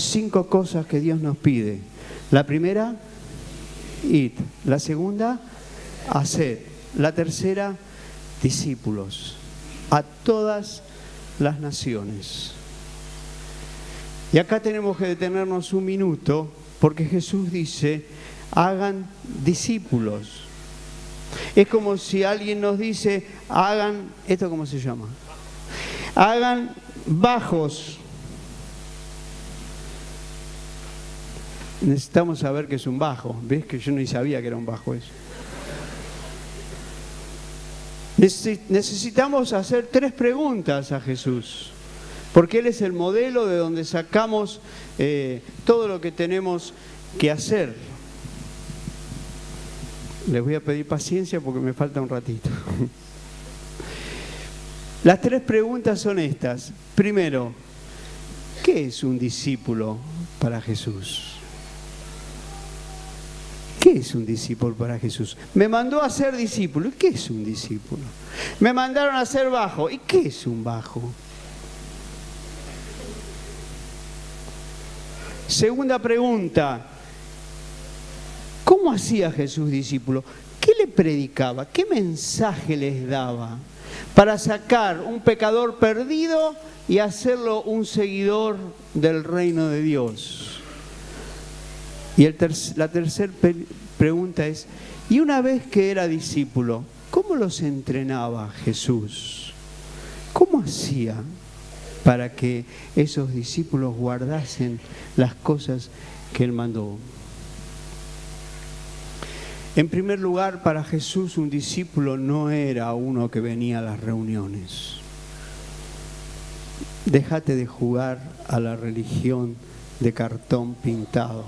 5 cosas que Dios nos pide. La primera, id. La segunda, haced. La tercera, discípulos a todas las naciones. Y acá tenemos que detenernos un minuto, porque Jesús dice, hagan discípulos. Es como si alguien nos dice, hagan, ¿esto cómo se llama? Hagan bajos. Necesitamos saber qué es un bajo. ¿Ves que yo ni sabía que era un bajo eso? Necesitamos hacer 3 preguntas a Jesús, porque Él es el modelo de donde sacamos todo lo que tenemos que hacer. Les voy a pedir paciencia porque me falta un ratito. Las 3 preguntas son estas. Primero, ¿qué es un discípulo para Jesús? ¿Qué es un discípulo para Jesús? Me mandó a ser discípulo. ¿Y qué es un discípulo? Me mandaron a ser bajo. ¿Y qué es un bajo? Segunda pregunta. ¿Cómo hacía Jesús discípulo? ¿Qué le predicaba? ¿Qué mensaje les daba? Para sacar un pecador perdido y hacerlo un seguidor del reino de Dios. Y la tercera pregunta es, y una vez que era discípulo, ¿cómo los entrenaba Jesús? ¿Cómo hacía para que esos discípulos guardasen las cosas que Él mandó? En primer lugar, para Jesús un discípulo no era uno que venía a las reuniones. Déjate de jugar a la religión de cartón pintado.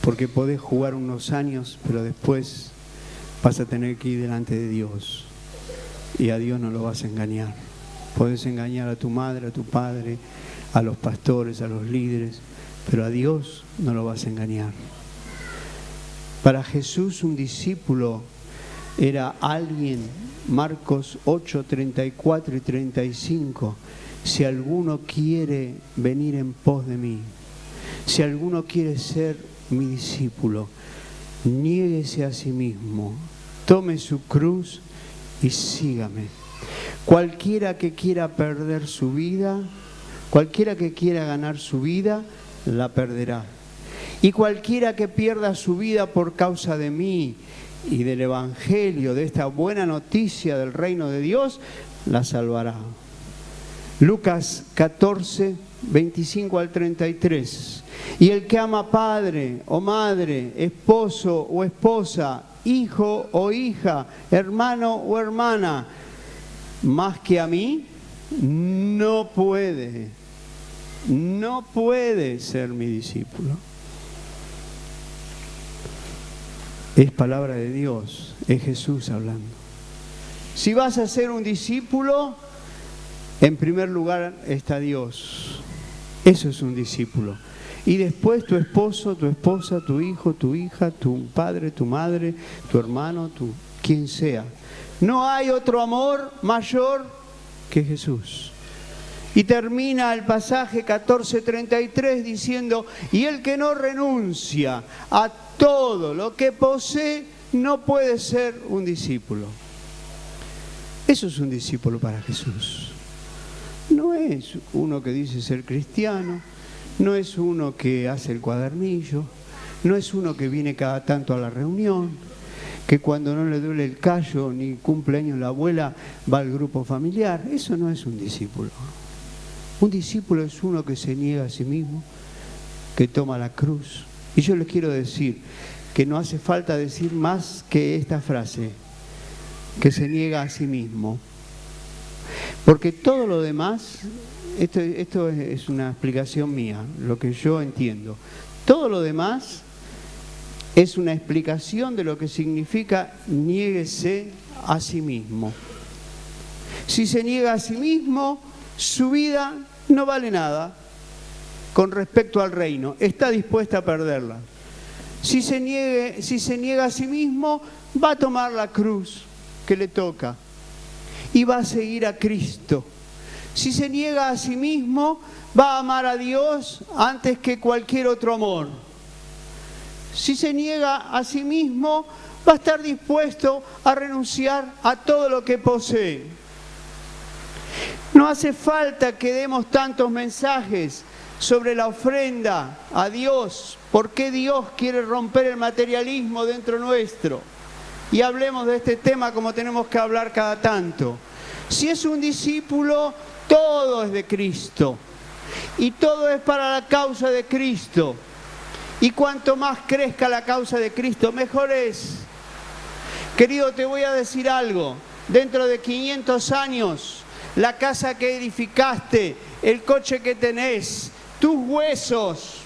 Porque podés jugar unos años, pero después vas a tener que ir delante de Dios. Y a Dios no lo vas a engañar. Podés engañar a tu madre, a tu padre, a los pastores, a los líderes, pero a Dios no lo vas a engañar. Para Jesús un discípulo era alguien, Marcos 8, 34 y 35, si alguno quiere venir en pos de mí, si alguno quiere ser mi discípulo, niéguese a sí mismo, tome su cruz y sígame. Cualquiera que quiera perder su vida, cualquiera que quiera ganar su vida, la perderá. Y cualquiera que pierda su vida por causa de mí y del Evangelio, de esta buena noticia del reino de Dios, la salvará. Lucas 14, 25 al 33. Y el que ama padre o madre, esposo o esposa, hijo o hija, hermano o hermana, más que a mí, no puede ser mi discípulo. Es palabra de Dios, es Jesús hablando. Si vas a ser un discípulo, en primer lugar está Dios. Eso es un discípulo. Y después tu esposo, tu esposa, tu hijo, tu hija, tu padre, tu madre, tu hermano, quien sea. No hay otro amor mayor que Jesús. Y termina el pasaje 14:33 diciendo, y el que no renuncia a todo lo que posee, no puede ser un discípulo. Eso es un discípulo para Jesús. No es uno que dice ser cristiano, no es uno que hace el cuadernillo, no es uno que viene cada tanto a la reunión, que cuando no le duele el callo ni cumpleaños la abuela va al grupo familiar. Eso no es un discípulo. Un discípulo es uno que se niega a sí mismo, que toma la cruz. Y yo les quiero decir que no hace falta decir más que esta frase, que se niega a sí mismo. Porque todo lo demás, esto es una explicación mía, lo que yo entiendo. Todo lo demás es una explicación de lo que significa niéguese a sí mismo. Si se niega a sí mismo, su vida no vale nada con respecto al reino. Está dispuesta a perderla. Si se niega a sí mismo, va a tomar la cruz que le toca y va a seguir a Cristo. Si se niega a sí mismo, va a amar a Dios antes que cualquier otro amor. Si se niega a sí mismo, va a estar dispuesto a renunciar a todo lo que posee. No hace falta que demos tantos mensajes sobre la ofrenda a Dios, por qué Dios quiere romper el materialismo dentro nuestro. Y hablemos de este tema como tenemos que hablar cada tanto. Si es un discípulo, todo es de Cristo. Y todo es para la causa de Cristo. Y cuanto más crezca la causa de Cristo, mejor es. Querido, te voy a decir algo. Dentro de 500 años, la casa que edificaste, el coche que tenés, tus huesos,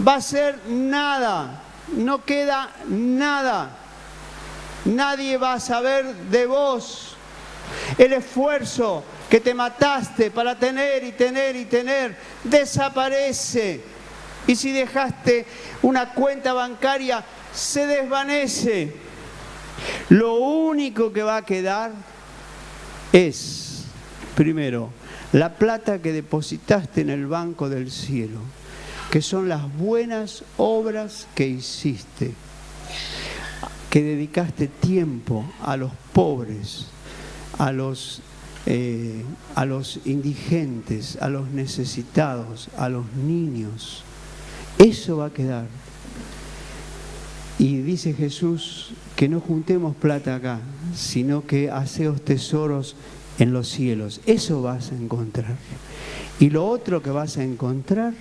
va a ser nada. No queda nada. Nadie va a saber de vos. El esfuerzo que te mataste para tener y tener y tener, desaparece. Y si dejaste una cuenta bancaria, se desvanece. Lo único que va a quedar es, primero, la plata que depositaste en el banco del cielo, que son las buenas obras que hiciste, que dedicaste tiempo a los pobres, a los indigentes, a los necesitados, a los niños. Eso va a quedar. Y dice Jesús que no juntemos plata acá, sino que haceos tesoros en los cielos. Eso vas a encontrar. Y lo otro que vas a encontrar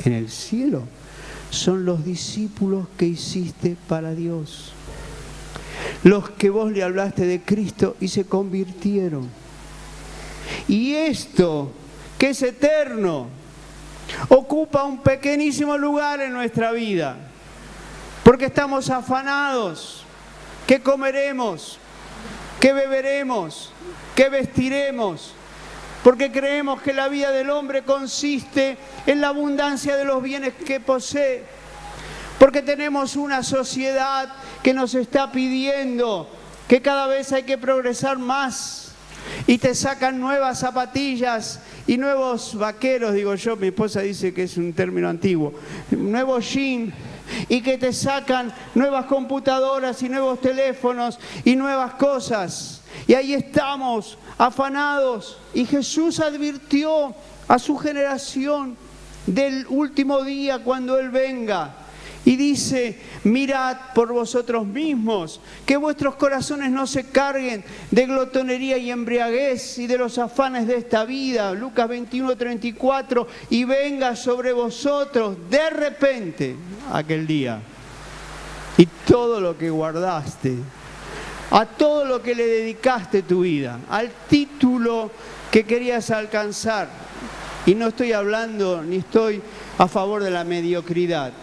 en el cielo son los discípulos que hiciste para Dios. Los que vos le hablaste de Cristo y se convirtieron. Y esto, que es eterno, ocupa un pequeñísimo lugar en nuestra vida. Porque estamos afanados. ¿Qué comeremos? ¿Qué beberemos? ¿Qué vestiremos? Porque creemos que la vida del hombre consiste en la abundancia de los bienes que posee. Porque tenemos una sociedad que nos está pidiendo que cada vez hay que progresar más. Y te sacan nuevas zapatillas y nuevos vaqueros, digo yo, mi esposa dice que es un término antiguo, nuevos jeans, y que te sacan nuevas computadoras y nuevos teléfonos y nuevas cosas. Y ahí estamos, afanados. Y Jesús advirtió a su generación del último día cuando Él venga. Y dice, mirad por vosotros mismos, que vuestros corazones no se carguen de glotonería y embriaguez y de los afanes de esta vida. Lucas 21:34, y venga sobre vosotros de repente aquel día. Y todo lo que guardaste, a todo lo que le dedicaste tu vida, al título que querías alcanzar. Y no estoy hablando ni estoy a favor de la mediocridad.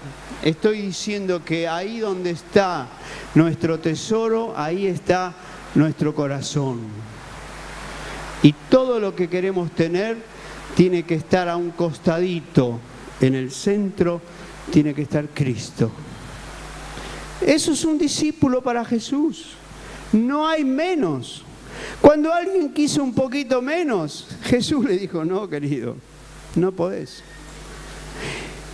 Estoy diciendo que ahí donde está nuestro tesoro, ahí está nuestro corazón. Y todo lo que queremos tener tiene que estar a un costadito. En el centro tiene que estar Cristo. Eso es un discípulo para Jesús. No hay menos. Cuando alguien quiso un poquito menos, Jesús le dijo, no, querido, no podés.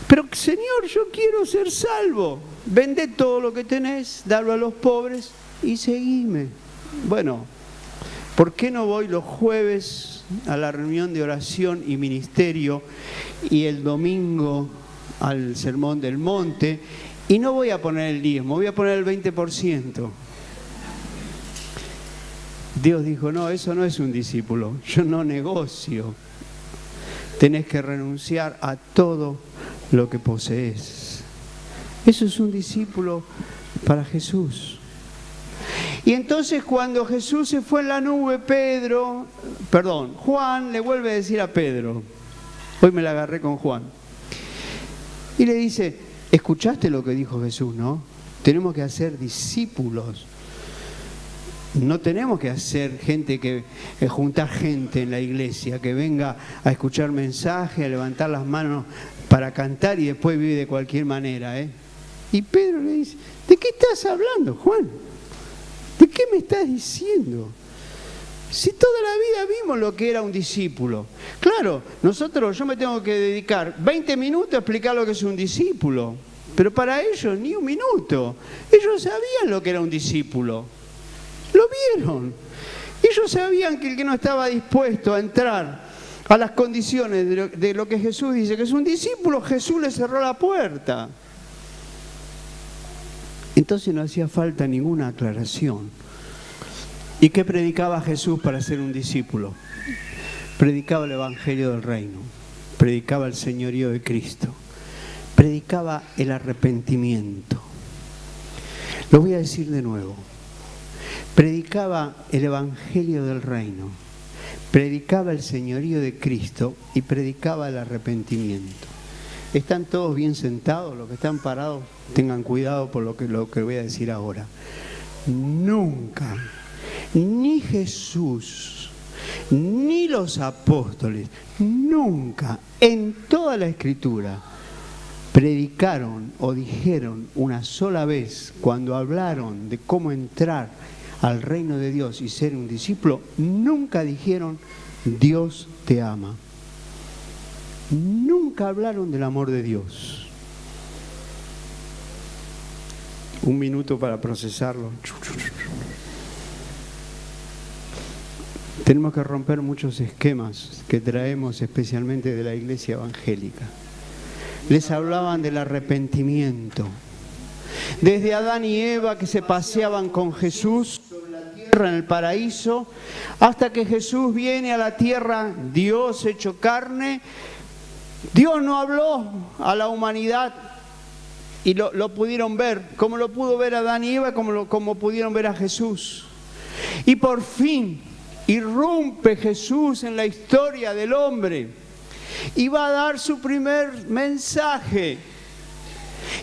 Pero Señor, yo quiero ser salvo. Vende todo lo que tenés, dalo a los pobres y seguime. Bueno, ¿por qué no voy los jueves a la reunión de oración y ministerio y el domingo al sermón del monte? Y no voy a poner el diezmo, voy a poner el 20%. Dios dijo, no, eso no es un discípulo, yo no negocio. Tenés que renunciar a todo lo que posees. Eso es un discípulo para Jesús. Y entonces cuando Jesús se fue en la nube, Juan le vuelve a decir a Pedro, hoy me la agarré con Juan, y le dice, ¿escuchaste lo que dijo Jesús, no? Tenemos que hacer discípulos. No tenemos que hacer juntar gente en la iglesia, que venga a escuchar mensajes, a levantar las manos para cantar y después vive de cualquier manera, ¿eh? Y Pedro le dice, ¿de qué estás hablando, Juan? ¿De qué me estás diciendo? Si toda la vida vimos lo que era un discípulo. Claro, yo me tengo que dedicar 20 minutos a explicar lo que es un discípulo. Pero para ellos ni un minuto. Ellos sabían lo que era un discípulo. Lo vieron. Ellos sabían que el que no estaba dispuesto a entrar a las condiciones de lo que Jesús dice que es un discípulo, Jesús le cerró la puerta. Entonces no hacía falta ninguna aclaración. ¿Y qué predicaba Jesús para ser un discípulo? Predicaba el Evangelio del Reino, predicaba el señorío de Cristo, predicaba el arrepentimiento. Lo voy a decir de nuevo. Predicaba el Evangelio del Reino, predicaba el señorío de Cristo y predicaba el arrepentimiento. ¿Están todos bien sentados? Los que están parados, tengan cuidado por lo que voy a decir ahora. Nunca, ni Jesús, ni los apóstoles, nunca en toda la Escritura predicaron o dijeron una sola vez, cuando hablaron de cómo entrar al reino de Dios y ser un discípulo, nunca dijeron Dios te ama. Nunca hablaron del amor de Dios. Un minuto para procesarlo. Tenemos que romper muchos esquemas que traemos especialmente de la iglesia evangélica. Les hablaban del arrepentimiento. Desde Adán y Eva que se paseaban con Jesús sobre la tierra en el paraíso, hasta que Jesús viene a la tierra, Dios hecho carne. Dios no habló a la humanidad y lo pudieron ver, como lo pudo ver Adán y Eva, como pudieron ver a Jesús. Y por fin irrumpe Jesús en la historia del hombre y va a dar su primer mensaje.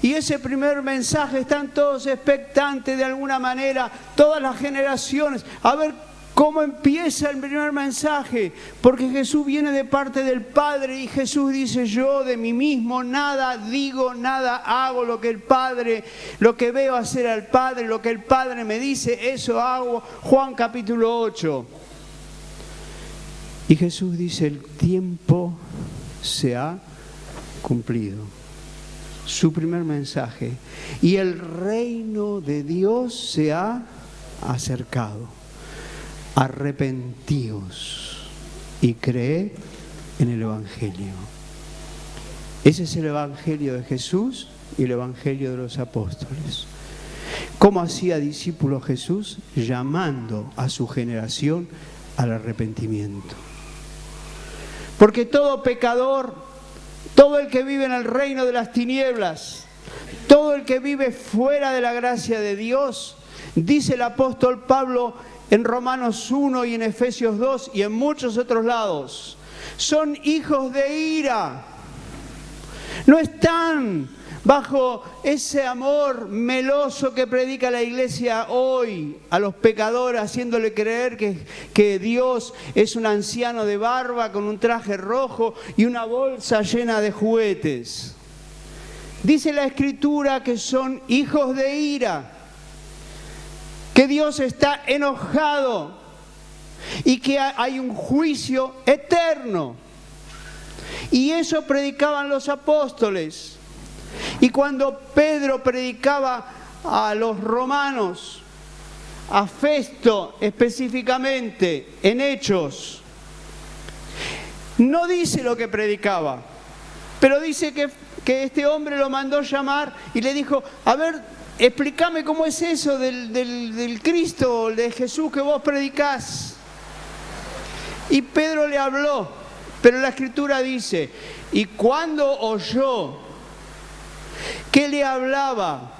Y ese primer mensaje están todos expectantes de alguna manera, todas las generaciones, a ver cómo empieza el primer mensaje, porque Jesús viene de parte del Padre y Jesús dice: yo de mí mismo nada digo, nada hago, lo que veo hacer al Padre, lo que el Padre me dice, eso hago. Juan capítulo 8. Y Jesús dice: el tiempo se ha cumplido. Su primer mensaje. Y el reino de Dios se ha acercado. Arrepentíos y creed en el Evangelio. Ese es el Evangelio de Jesús y el Evangelio de los apóstoles. ¿Cómo hacía discípulo Jesús? Llamando a su generación al arrepentimiento. Porque todo pecador, todo el que vive en el reino de las tinieblas, todo el que vive fuera de la gracia de Dios, dice el apóstol Pablo en Romanos 1 y en Efesios 2 y en muchos otros lados, son hijos de ira. No están bajo ese amor meloso que predica la iglesia hoy a los pecadores, haciéndole creer que Dios es un anciano de barba con un traje rojo y una bolsa llena de juguetes. Dice la Escritura que son hijos de ira, que Dios está enojado y que hay un juicio eterno. Y eso predicaban los apóstoles. Y cuando Pedro predicaba a los romanos, a Festo específicamente, en Hechos, no dice lo que predicaba, pero dice que este hombre lo mandó llamar y le dijo: a ver, explícame cómo es eso del Cristo, de Jesús que vos predicás. Y Pedro le habló, pero la Escritura dice: y cuando oyó que le hablaba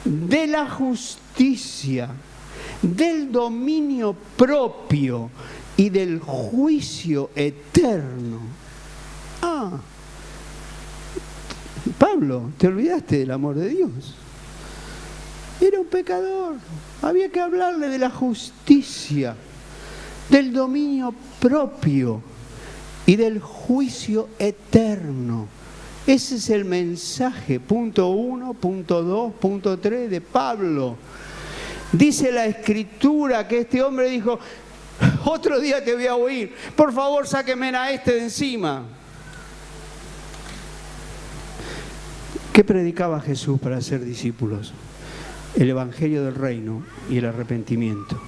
de la justicia, del dominio propio y del juicio eterno. Pablo, te olvidaste del amor de Dios. Era un pecador, había que hablarle de la justicia, del dominio propio y del juicio eterno. Ese es el mensaje, punto 1, punto 2, punto 3 de Pablo. Dice la Escritura que este hombre dijo: otro día te voy a oír. Por favor, sáquenme a este de encima. ¿Qué predicaba Jesús para ser discípulos? El Evangelio del Reino y el arrepentimiento.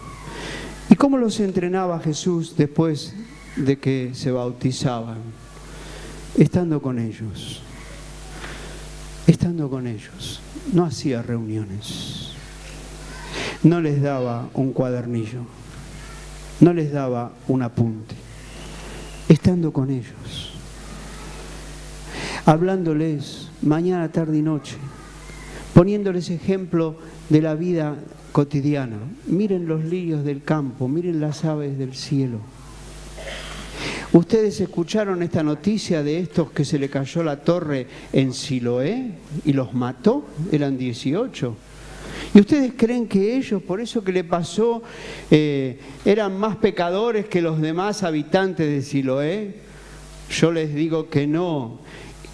¿Y cómo los entrenaba Jesús después de que se bautizaban? Estando con ellos. Estando con ellos. No hacía reuniones. No les daba un cuadernillo. No les daba un apunte. Estando con ellos. Hablándoles mañana, tarde y noche. Poniéndoles ejemplo de la vida cotidiana. Miren los lirios del campo, miren las aves del cielo. ¿Ustedes escucharon esta noticia de estos que se le cayó la torre en Siloé y los mató? Eran 18. ¿Y ustedes creen que ellos, por eso que le pasó, eran más pecadores que los demás habitantes de Siloé? Yo les digo que no,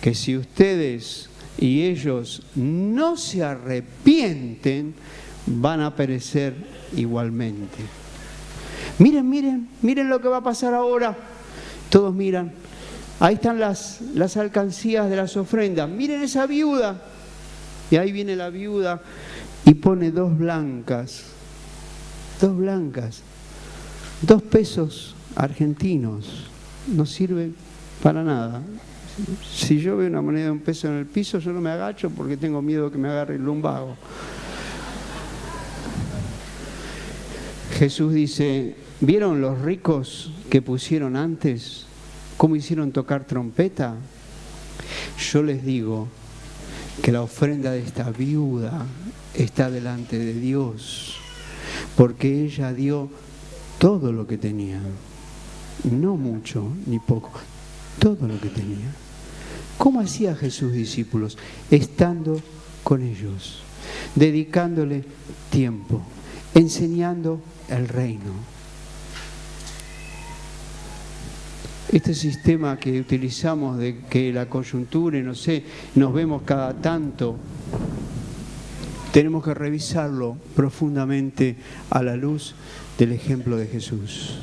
que si ustedes y ellos no se arrepienten, van a perecer igualmente. Miren, miren, miren lo que va a pasar ahora. Todos miran. Ahí están las alcancías de las ofrendas. Miren esa viuda. Y ahí viene la viuda y pone 2 blancas. 2 blancas. 2 pesos argentinos. No sirve para nada. Si yo veo una moneda de 1 peso en el piso, yo no me agacho porque tengo miedo que me agarre el lumbago. Jesús dice, ¿vieron los ricos que pusieron antes? ¿Cómo hicieron tocar trompeta? Yo les digo que la ofrenda de esta viuda está delante de Dios, porque ella dio todo lo que tenía. No mucho ni poco, todo lo que tenía. ¿Cómo hacía Jesús discípulos? Estando con ellos, dedicándole tiempo, enseñando el reino. Este sistema que utilizamos de que la coyuntura, no sé, nos vemos cada tanto, tenemos que revisarlo profundamente a la luz del ejemplo de Jesús.